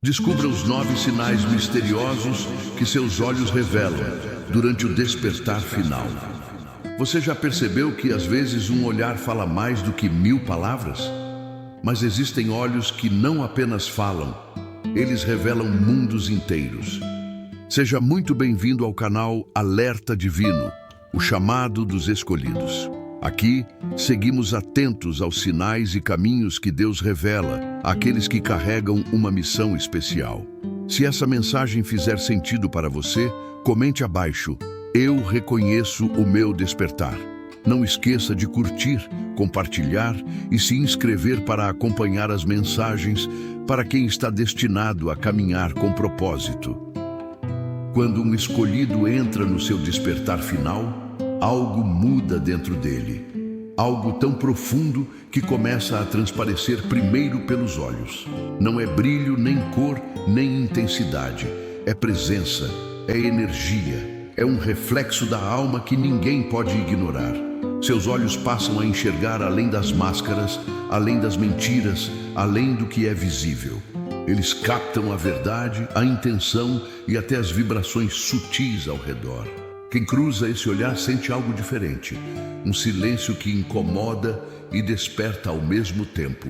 Descubra os 9 sinais misteriosos que seus olhos revelam durante o despertar final. Você já percebeu que às vezes um olhar fala mais do que 1000 palavras? Mas existem olhos que não apenas falam, eles revelam mundos inteiros. Seja muito bem-vindo ao canal Alerta Divino, o chamado dos escolhidos. Aqui, seguimos atentos aos sinais e caminhos que Deus revela àqueles que carregam uma missão especial. Se essa mensagem fizer sentido para você, comente abaixo: eu reconheço o meu despertar. Não esqueça de curtir, compartilhar e se inscrever para acompanhar as mensagens para quem está destinado a caminhar com propósito. Quando um escolhido entra no seu despertar final, algo muda dentro dele. Algo tão profundo que começa a transparecer primeiro pelos olhos. Não é brilho, nem cor, nem intensidade. É presença, é energia, é um reflexo da alma que ninguém pode ignorar. Seus olhos passam a enxergar além das máscaras, além das mentiras, além do que é visível. Eles captam a verdade, a intenção e até as vibrações sutis ao redor. Quem cruza esse olhar sente algo diferente, um silêncio que incomoda e desperta ao mesmo tempo.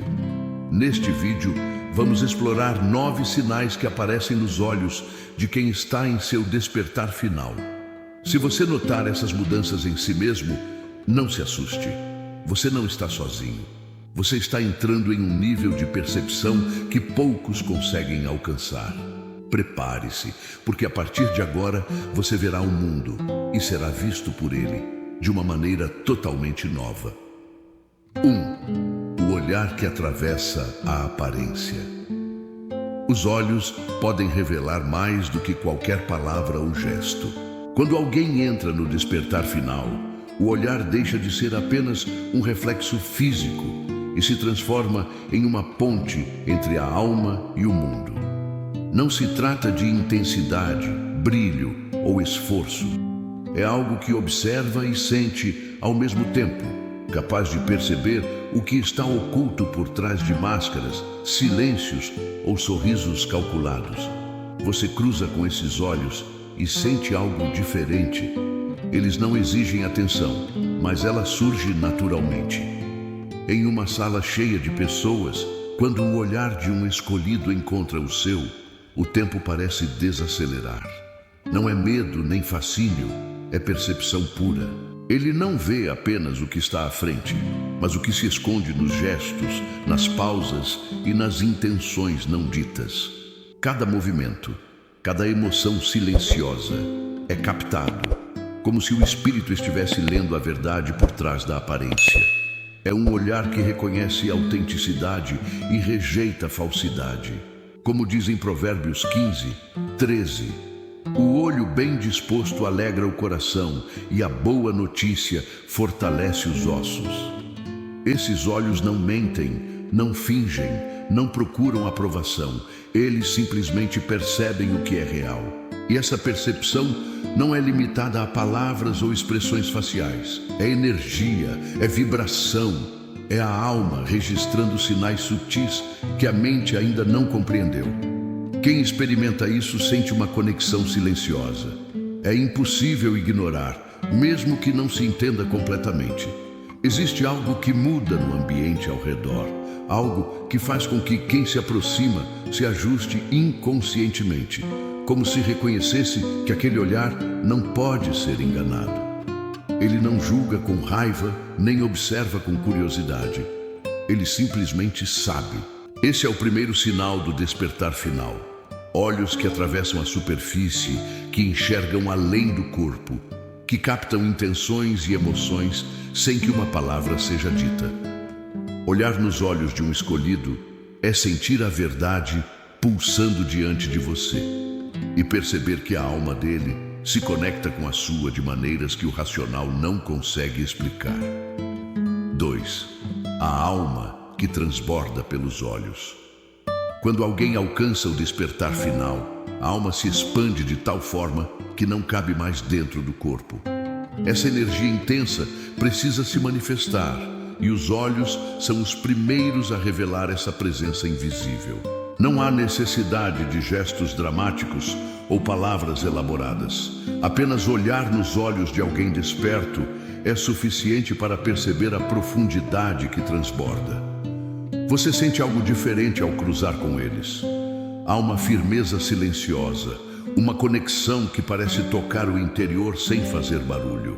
Neste vídeo, vamos explorar 9 sinais que aparecem nos olhos de quem está em seu despertar final. Se você notar essas mudanças em si mesmo, não se assuste. Você não está sozinho. Você está entrando em um nível de percepção que poucos conseguem alcançar. Prepare-se, porque a partir de agora você verá o mundo e será visto por ele de uma maneira totalmente nova. 1. O olhar que atravessa a aparência. Os olhos podem revelar mais do que qualquer palavra ou gesto. Quando alguém entra no despertar final, o olhar deixa de ser apenas um reflexo físico e se transforma em uma ponte entre a alma e o mundo. Não se trata de intensidade, brilho ou esforço. É algo que observa e sente ao mesmo tempo, capaz de perceber o que está oculto por trás de máscaras, silêncios ou sorrisos calculados. Você cruza com esses olhos e sente algo diferente. Eles não exigem atenção, mas ela surge naturalmente. Em uma sala cheia de pessoas, quando o olhar de um escolhido encontra o seu, o tempo parece desacelerar. Não é medo nem fascínio, é percepção pura. Ele não vê apenas o que está à frente, mas o que se esconde nos gestos, nas pausas e nas intenções não ditas. Cada movimento, cada emoção silenciosa é captado, como se o espírito estivesse lendo a verdade por trás da aparência. É um olhar que reconhece a autenticidade e rejeita a falsidade. Como diz em Provérbios 15, 13, o olho bem disposto alegra o coração e a boa notícia fortalece os ossos. Esses olhos não mentem, não fingem, não procuram aprovação. Eles simplesmente percebem o que é real. E essa percepção não é limitada a palavras ou expressões faciais. É energia, é vibração. É a alma registrando sinais sutis que a mente ainda não compreendeu. Quem experimenta isso sente uma conexão silenciosa. É impossível ignorar, mesmo que não se entenda completamente. Existe algo que muda no ambiente ao redor, algo que faz com que quem se aproxima se ajuste inconscientemente, como se reconhecesse que aquele olhar não pode ser enganado. Ele não julga com raiva, nem observa com curiosidade. Ele simplesmente sabe. Esse é o primeiro sinal do despertar final. Olhos que atravessam a superfície, que enxergam além do corpo, que captam intenções e emoções sem que uma palavra seja dita. Olhar nos olhos de um escolhido é sentir a verdade pulsando diante de você e perceber que a alma dele se conecta com a sua de maneiras que o racional não consegue explicar. 2. A alma que transborda pelos olhos. Quando alguém alcança o despertar final, a alma se expande de tal forma que não cabe mais dentro do corpo. Essa energia intensa precisa se manifestar, e os olhos são os primeiros a revelar essa presença invisível. Não há necessidade de gestos dramáticos ou palavras elaboradas. Apenas olhar nos olhos de alguém desperto é suficiente para perceber a profundidade que transborda. Você sente algo diferente ao cruzar com eles. Há uma firmeza silenciosa, uma conexão que parece tocar o interior sem fazer barulho.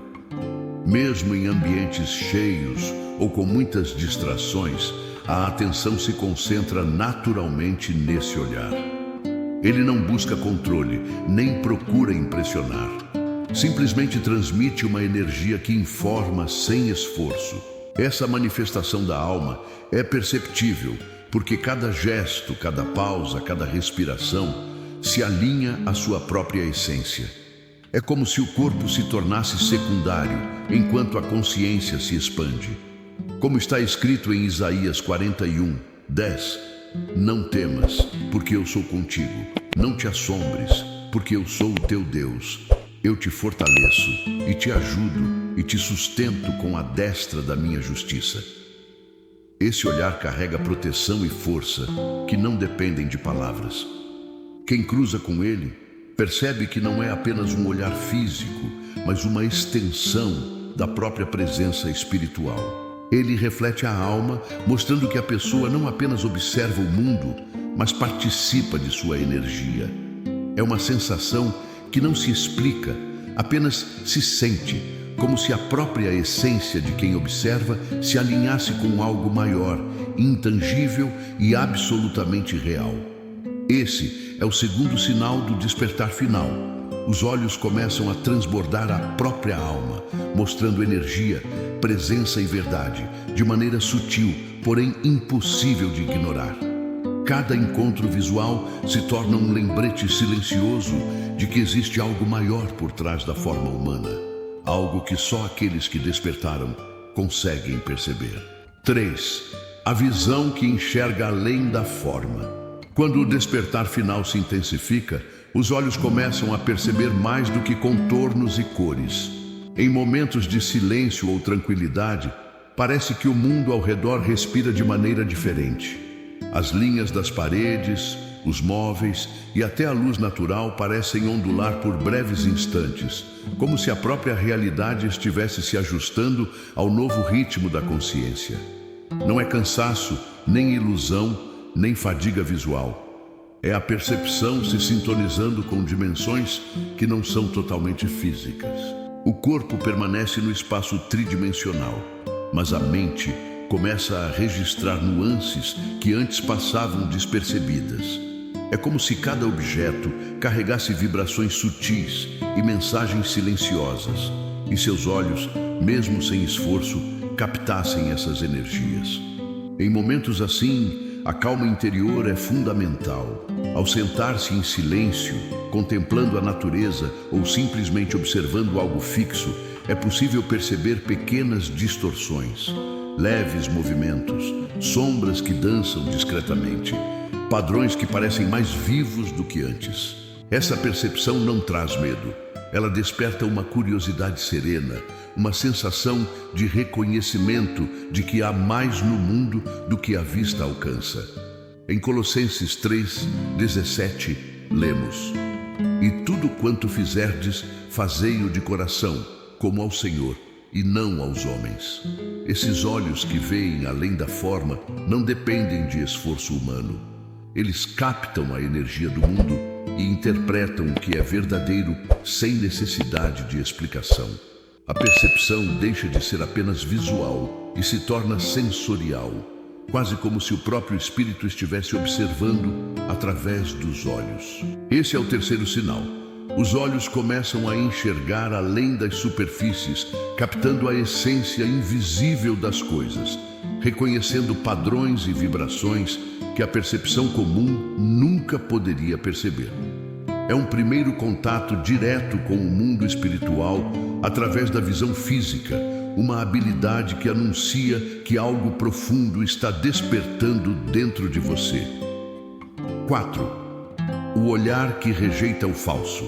Mesmo em ambientes cheios ou com muitas distrações, a atenção se concentra naturalmente nesse olhar. Ele não busca controle, nem procura impressionar. Simplesmente transmite uma energia que informa sem esforço. Essa manifestação da alma é perceptível, porque cada gesto, cada pausa, cada respiração se alinha à sua própria essência. É como se o corpo se tornasse secundário, enquanto a consciência se expande. Como está escrito em Isaías 41:10, não temas, porque eu sou contigo. Não te assombres, porque eu sou o teu Deus. Eu te fortaleço e te ajudo e te sustento com a destra da minha justiça. Esse olhar carrega proteção e força que não dependem de palavras. Quem cruza com ele percebe que não é apenas um olhar físico, mas uma extensão da própria presença espiritual. Ele reflete a alma, mostrando que a pessoa não apenas observa o mundo, mas participa de sua energia. É uma sensação que não se explica, apenas se sente, como se a própria essência de quem observa se alinhasse com algo maior, intangível e absolutamente real. Esse é o segundo sinal do despertar final. Os olhos começam a transbordar a própria alma, mostrando energia, presença e verdade, de maneira sutil, porém impossível de ignorar. Cada encontro visual se torna um lembrete silencioso de que existe algo maior por trás da forma humana, algo que só aqueles que despertaram conseguem perceber. 3. A visão que enxerga além da forma. Quando o despertar final se intensifica, os olhos começam a perceber mais do que contornos e cores. Em momentos de silêncio ou tranquilidade, parece que o mundo ao redor respira de maneira diferente. As linhas das paredes, os móveis e até a luz natural parecem ondular por breves instantes, como se a própria realidade estivesse se ajustando ao novo ritmo da consciência. Não é cansaço, nem ilusão, nem fadiga visual. É a percepção se sintonizando com dimensões que não são totalmente físicas. O corpo permanece no espaço tridimensional, mas a mente começa a registrar nuances que antes passavam despercebidas. É como se cada objeto carregasse vibrações sutis e mensagens silenciosas, e seus olhos, mesmo sem esforço, captassem essas energias. Em momentos assim, a calma interior é fundamental. Ao sentar-se em silêncio, contemplando a natureza ou simplesmente observando algo fixo, é possível perceber pequenas distorções, leves movimentos, sombras que dançam discretamente, padrões que parecem mais vivos do que antes. Essa percepção não traz medo. Ela desperta uma curiosidade serena, uma sensação de reconhecimento de que há mais no mundo do que a vista alcança. Em Colossenses 3:17, lemos: E tudo quanto fizerdes, fazei-o de coração, como ao Senhor, e não aos homens. Esses olhos que veem além da forma não dependem de esforço humano. Eles captam a energia do mundo e interpretam o que é verdadeiro sem necessidade de explicação. A percepção deixa de ser apenas visual e se torna sensorial, quase como se o próprio espírito estivesse observando através dos olhos. Esse é o terceiro sinal. Os olhos começam a enxergar além das superfícies, captando a essência invisível das coisas, reconhecendo padrões e vibrações que a percepção comum nunca poderia perceber. É um primeiro contato direto com o mundo espiritual através da visão física, uma habilidade que anuncia que algo profundo está despertando dentro de você. 4. O olhar que rejeita o falso.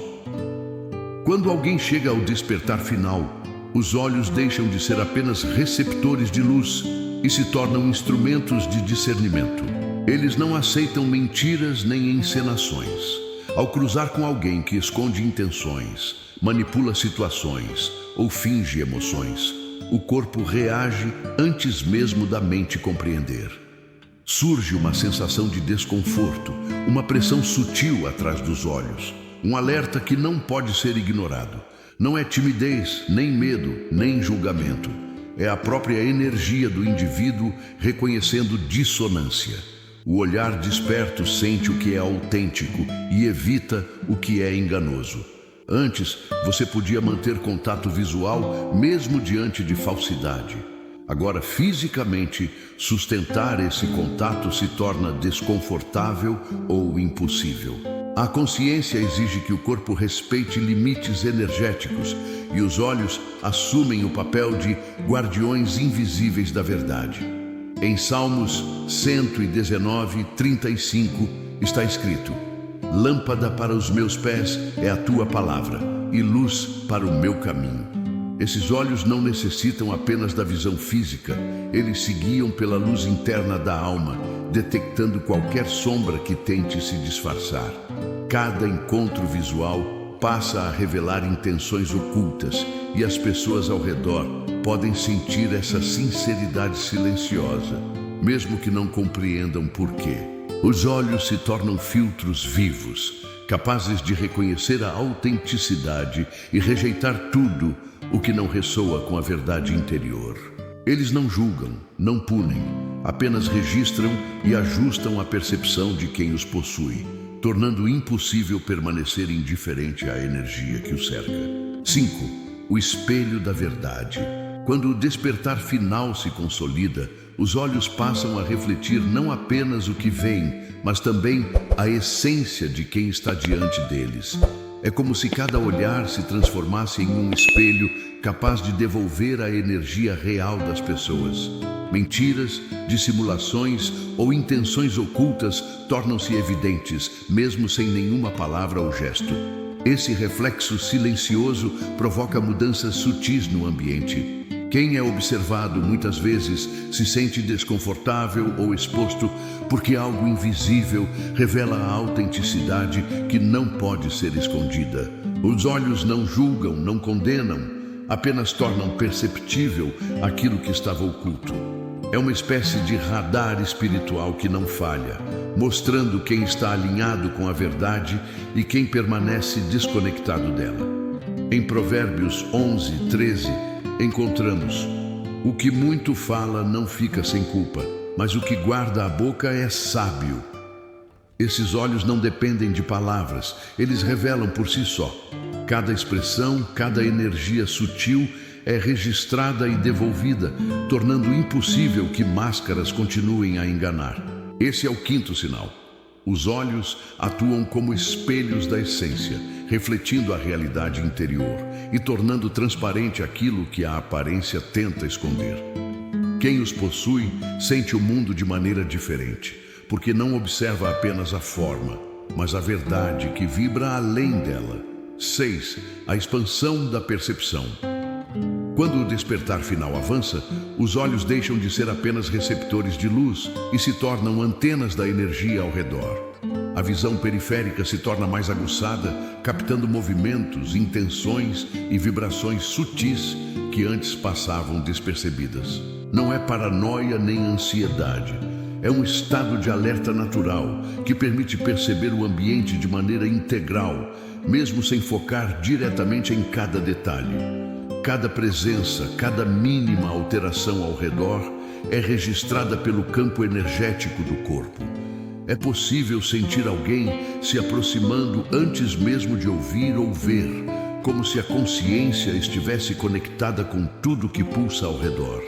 Quando alguém chega ao despertar final, os olhos deixam de ser apenas receptores de luz e se tornam instrumentos de discernimento. Eles não aceitam mentiras nem encenações. Ao cruzar com alguém que esconde intenções, manipula situações ou finge emoções, o corpo reage antes mesmo da mente compreender. Surge uma sensação de desconforto, uma pressão sutil atrás dos olhos, um alerta que não pode ser ignorado. Não é timidez, nem medo, nem julgamento. É a própria energia do indivíduo reconhecendo dissonância. O olhar desperto sente o que é autêntico e evita o que é enganoso. Antes, você podia manter contato visual mesmo diante de falsidade. Agora, fisicamente, sustentar esse contato se torna desconfortável ou impossível. A consciência exige que o corpo respeite limites energéticos e os olhos assumem o papel de guardiões invisíveis da verdade. Em Salmos 119:35 está escrito: Lâmpada para os meus pés é a tua palavra e luz para o meu caminho. Esses olhos não necessitam apenas da visão física, eles se guiam pela luz interna da alma, detectando qualquer sombra que tente se disfarçar. Cada encontro visual passa a revelar intenções ocultas e as pessoas ao redor podem sentir essa sinceridade silenciosa, mesmo que não compreendam porquê. Os olhos se tornam filtros vivos, capazes de reconhecer a autenticidade e rejeitar tudo o que não ressoa com a verdade interior. Eles não julgam, não punem, apenas registram e ajustam a percepção de quem os possui, tornando impossível permanecer indiferente à energia que o cerca. 5. O espelho da verdade. Quando o despertar final se consolida, os olhos passam a refletir não apenas o que veem, mas também a essência de quem está diante deles. É como se cada olhar se transformasse em um espelho capaz de devolver a energia real das pessoas. Mentiras, dissimulações ou intenções ocultas tornam-se evidentes, mesmo sem nenhuma palavra ou gesto. Esse reflexo silencioso provoca mudanças sutis no ambiente. Quem é observado muitas vezes se sente desconfortável ou exposto porque algo invisível revela a autenticidade que não pode ser escondida. Os olhos não julgam, não condenam, apenas tornam perceptível aquilo que estava oculto. É uma espécie de radar espiritual que não falha, mostrando quem está alinhado com a verdade e quem permanece desconectado dela. Em Provérbios 11:13, encontramos: o que muito fala não fica sem culpa, mas o que guarda a boca é sábio. Esses olhos não dependem de palavras, eles revelam por si só. Cada expressão, cada energia sutil é registrada e devolvida, tornando impossível que máscaras continuem a enganar. Esse é o 5º sinal. Os olhos atuam como espelhos da essência, refletindo a realidade interior e tornando transparente aquilo que a aparência tenta esconder. Quem os possui sente o mundo de maneira diferente, porque não observa apenas a forma, mas a verdade que vibra além dela. 6. A expansão da percepção. Quando o despertar final avança, os olhos deixam de ser apenas receptores de luz e se tornam antenas da energia ao redor. A visão periférica se torna mais aguçada, captando movimentos, intenções e vibrações sutis que antes passavam despercebidas. Não é paranoia nem ansiedade. É um estado de alerta natural que permite perceber o ambiente de maneira integral, mesmo sem focar diretamente em cada detalhe. Cada presença, cada mínima alteração ao redor é registrada pelo campo energético do corpo. É possível sentir alguém se aproximando antes mesmo de ouvir ou ver, como se a consciência estivesse conectada com tudo que pulsa ao redor.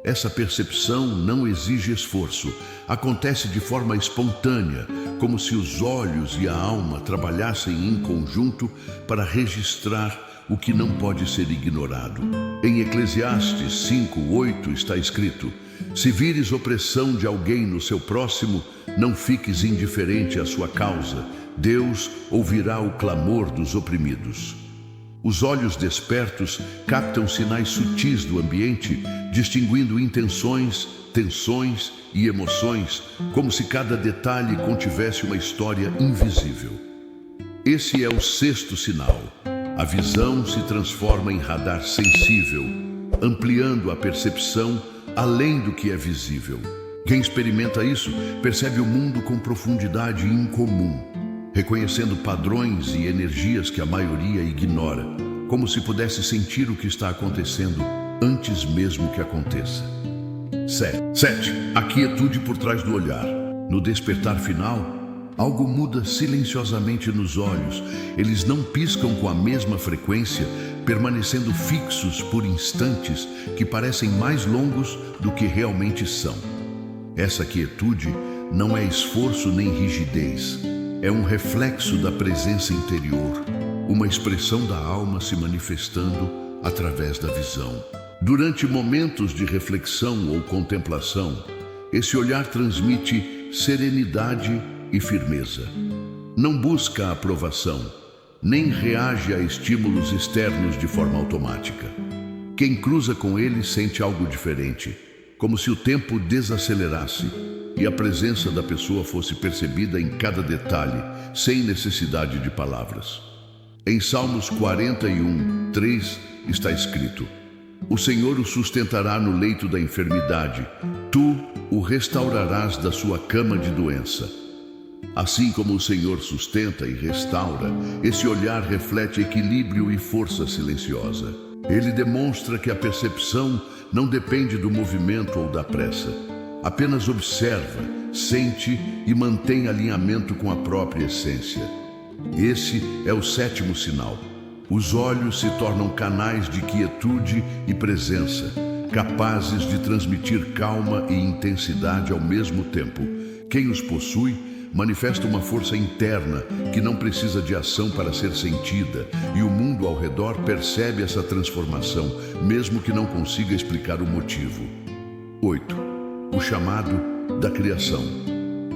Essa percepção não exige esforço, acontece de forma espontânea, como se os olhos e a alma trabalhassem em conjunto para registrar o que não pode ser ignorado. Em Eclesiastes 5:8 está escrito: se vires opressão de alguém no seu próximo, não fiques indiferente à sua causa, Deus ouvirá o clamor dos oprimidos. Os olhos despertos captam sinais sutis do ambiente, distinguindo intenções, tensões e emoções, como se cada detalhe contivesse uma história invisível. Esse é o sexto sinal. A visão se transforma em radar sensível, ampliando a percepção além do que é visível. Quem experimenta isso percebe o mundo com profundidade incomum, reconhecendo padrões e energias que a maioria ignora, como se pudesse sentir o que está acontecendo antes mesmo que aconteça. 7. A quietude por trás do olhar. No despertar final, algo muda silenciosamente nos olhos. Eles não piscam com a mesma frequência, permanecendo fixos por instantes que parecem mais longos do que realmente são. Essa quietude não é esforço nem rigidez. É um reflexo da presença interior, uma expressão da alma se manifestando através da visão. Durante momentos de reflexão ou contemplação, esse olhar transmite serenidade e firmeza. Não busca aprovação, nem reage a estímulos externos de forma automática. Quem cruza com ele sente algo diferente, como se o tempo desacelerasse e a presença da pessoa fosse percebida em cada detalhe, sem necessidade de palavras. Em Salmos 41:3 está escrito: o Senhor o sustentará no leito da enfermidade, tu o restaurarás da sua cama de doença. Assim como o Senhor sustenta e restaura, esse olhar reflete equilíbrio e força silenciosa. Ele demonstra que a percepção não depende do movimento ou da pressa. Apenas observa, sente e mantém alinhamento com a própria essência. Esse é o sétimo sinal. Os olhos se tornam canais de quietude e presença, capazes de transmitir calma e intensidade ao mesmo tempo. Quem os possui manifesta uma força interna que não precisa de ação para ser sentida, e o mundo ao redor percebe essa transformação, mesmo que não consiga explicar o motivo. 8. O chamado da criação.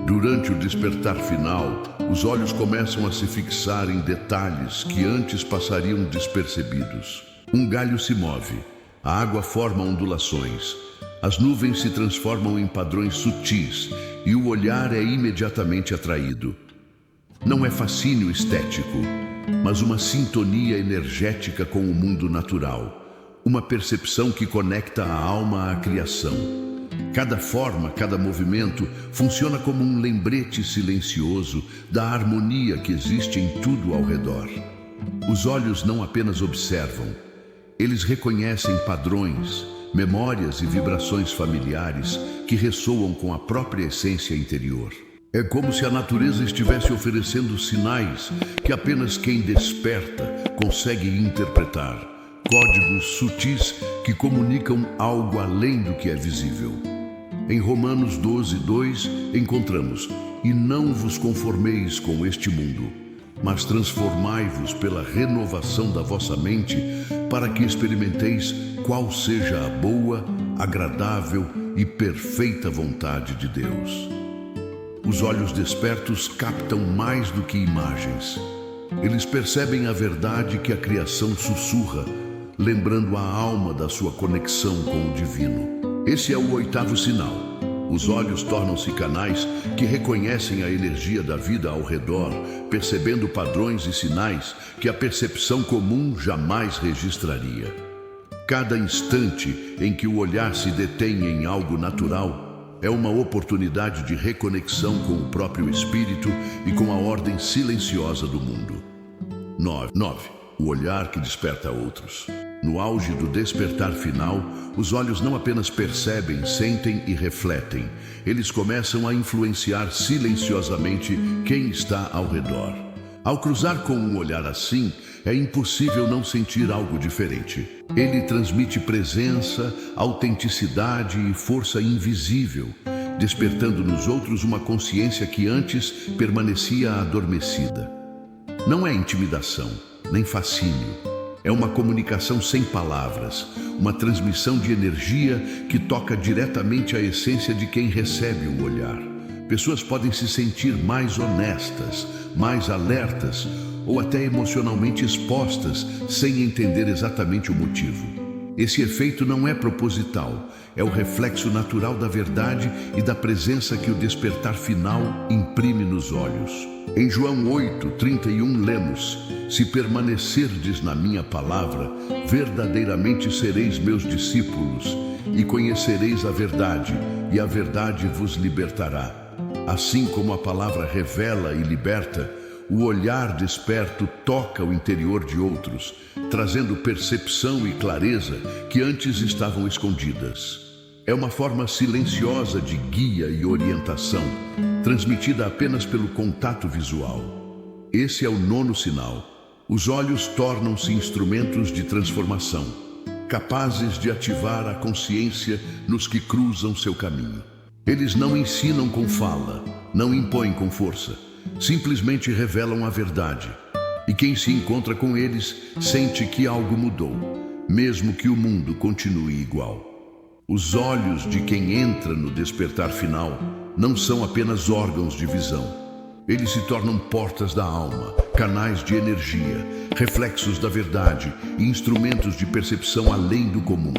Durante o despertar final, os olhos começam a se fixar em detalhes que antes passariam despercebidos. Um galho se move, a água forma ondulações, as nuvens se transformam em padrões sutis e o olhar é imediatamente atraído. Não é fascínio estético, mas uma sintonia energética com o mundo natural, uma percepção que conecta a alma à criação. Cada forma, cada movimento funciona como um lembrete silencioso da harmonia que existe em tudo ao redor. Os olhos não apenas observam, eles reconhecem padrões, memórias e vibrações familiares que ressoam com a própria essência interior. É como se a natureza estivesse oferecendo sinais que apenas quem desperta consegue interpretar. Códigos sutis que comunicam algo além do que é visível. Em Romanos 12:2 encontramos: e não vos conformeis com este mundo, mas transformai-vos pela renovação da vossa mente, para que experimenteis qual seja a boa, agradável e perfeita vontade de Deus. Os olhos despertos captam mais do que imagens. Eles percebem a verdade que a criação sussurra, lembrando a alma da sua conexão com o divino. Esse é o oitavo sinal. Os olhos tornam-se canais que reconhecem a energia da vida ao redor, percebendo padrões e sinais que a percepção comum jamais registraria. Cada instante em que o olhar se detém em algo natural é uma oportunidade de reconexão com o próprio espírito e com a ordem silenciosa do mundo. 9. O olhar que desperta outros. No auge do despertar final, os olhos não apenas percebem, sentem e refletem. Eles começam a influenciar silenciosamente quem está ao redor. Ao cruzar com um olhar assim, é impossível não sentir algo diferente. Ele transmite presença, autenticidade e força invisível, despertando nos outros uma consciência que antes permanecia adormecida. Não é intimidação, nem fascínio. É uma comunicação sem palavras, uma transmissão de energia que toca diretamente a essência de quem recebe o olhar. Pessoas podem se sentir mais honestas, mais alertas ou até emocionalmente expostas sem entender exatamente o motivo. Esse efeito não é proposital, é o reflexo natural da verdade e da presença que o despertar final imprime nos olhos. Em João 8:31 lemos: Se permanecerdes na minha palavra, verdadeiramente sereis meus discípulos, e conhecereis a verdade, e a verdade vos libertará. Assim como a palavra revela e liberta, o olhar desperto toca o interior de outros, trazendo percepção e clareza que antes estavam escondidas. É uma forma silenciosa de guia e orientação, transmitida apenas pelo contato visual. Esse é o 9º sinal. Os olhos tornam-se instrumentos de transformação, capazes de ativar a consciência nos que cruzam seu caminho. Eles não ensinam com fala, não impõem com força, simplesmente revelam a verdade. E quem se encontra com eles sente que algo mudou, mesmo que o mundo continue igual. Os olhos de quem entra no despertar final não são apenas órgãos de visão. Eles se tornam portas da alma, canais de energia, reflexos da verdade e instrumentos de percepção além do comum.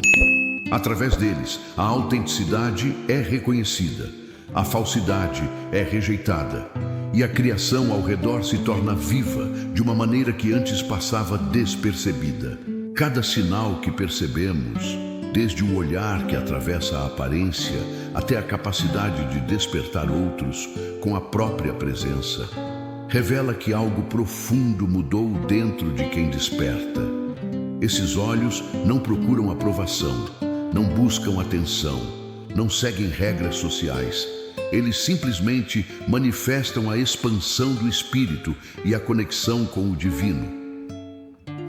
Através deles, a autenticidade é reconhecida, a falsidade é rejeitada e a criação ao redor se torna viva de uma maneira que antes passava despercebida. Cada sinal que percebemos, desde o olhar que atravessa a aparência até a capacidade de despertar outros com a própria presença, revela que algo profundo mudou dentro de quem desperta. Esses olhos não procuram aprovação, não buscam atenção, não seguem regras sociais. Eles simplesmente manifestam a expansão do espírito e a conexão com o divino.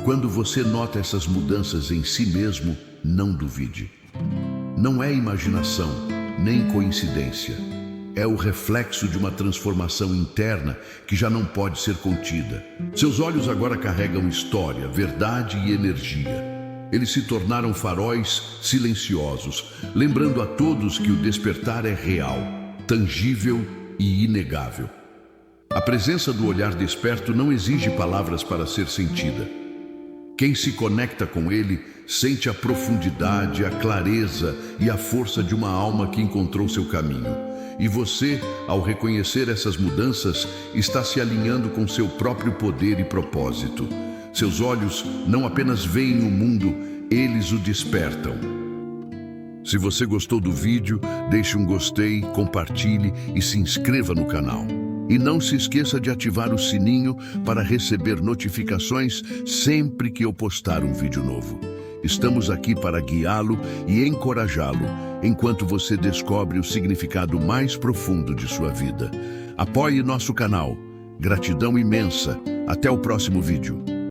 Quando você nota essas mudanças em si mesmo, não duvide. Não é imaginação, nem coincidência. É o reflexo de uma transformação interna que já não pode ser contida. Seus olhos agora carregam história, verdade e energia. Eles se tornaram faróis silenciosos, lembrando a todos que o despertar é real, tangível e inegável. A presença do olhar desperto não exige palavras para ser sentida. Quem se conecta com ele sente a profundidade, a clareza e a força de uma alma que encontrou seu caminho. E você, ao reconhecer essas mudanças, está se alinhando com seu próprio poder e propósito. Seus olhos não apenas veem o mundo, eles o despertam. Se você gostou do vídeo, deixe um gostei, compartilhe e se inscreva no canal. E não se esqueça de ativar o sininho para receber notificações sempre que eu postar um vídeo novo. Estamos aqui para guiá-lo e encorajá-lo enquanto você descobre o significado mais profundo de sua vida. Apoie nosso canal. Gratidão imensa. Até o próximo vídeo.